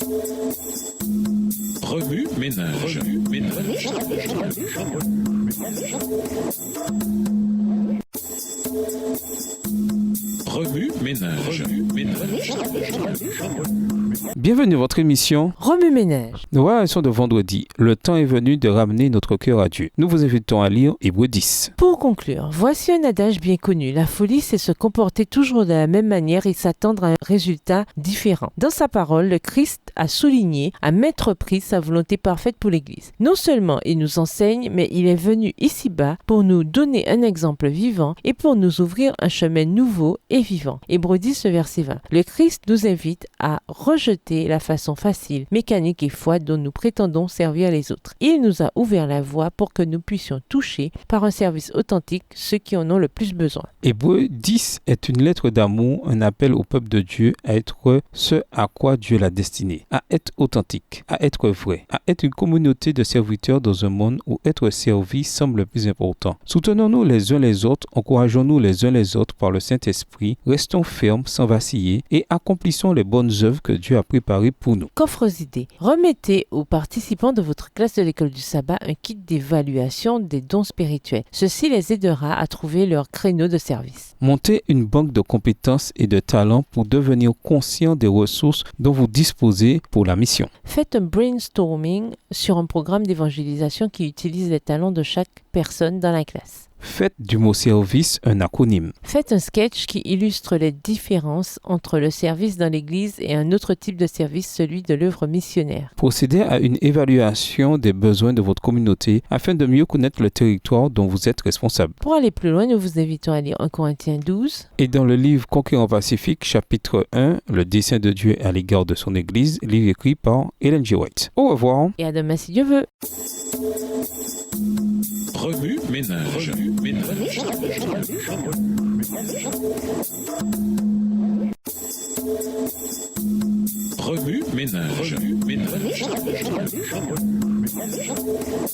Remue ménage. Remue ménage. Bienvenue à votre émission Remue ménage. Nous réalisons de vendredi. Le temps est venu de ramener notre cœur à Dieu. Nous vous invitons à lire Hébreux 10. Pour conclure, voici un adage bien connu. La folie, c'est se comporter toujours de la même manière et s'attendre à un résultat différent. Dans sa parole, le Christ a souligné à maintes reprises sa volonté parfaite pour l'Église. Non seulement il nous enseigne, mais il est venu ici-bas pour nous donner un exemple vivant et pour nous ouvrir un chemin nouveau et vivant. Hébreux 10, verset 20. Le Christ nous invite à rejeter la façon facile, mécanique et froide dont nous prétendons servir les autres. Il nous a ouvert la voie pour que nous puissions toucher par un service authentique ceux qui en ont le plus besoin. Hébreux 10 est une lettre d'amour, un appel au peuple de Dieu à être ce à quoi Dieu l'a destiné, à être authentique, à être vrai, à être une communauté de serviteurs dans un monde où être servi semble le plus important. Soutenons-nous les uns les autres, encourageons-nous les uns les autres par le Saint-Esprit, restons fermes sans vaciller et accomplissons les bonnes œuvres que Dieu a préparées pour nous. Coffres idées. Remettez aux participants de votre classe de l'école du sabbat un kit d'évaluation des dons spirituels. Ceci les aidera à trouver leur créneau de service. Montez une banque de compétences et de talents pour devenir conscient des ressources dont vous disposez pour la mission. Faites un brainstorming sur un programme d'évangélisation qui utilise les talents de chaque personne dans la classe. Faites du mot service un acronyme. Faites un sketch qui illustre les différences entre le service dans l'Église et un autre type de service, celui de l'œuvre missionnaire. Procédez à une évaluation des besoins de votre communauté afin de mieux connaître le territoire dont vous êtes responsable. Pour aller plus loin, nous vous invitons à lire 1 Corinthiens 12. Et dans le livre Conquérant Pacifique, chapitre 1, le dessein de Dieu à l'égard de son Église, livre écrit par Ellen G. White. Au revoir. Et à demain si Dieu veut. Remue ménage. Remue ménage.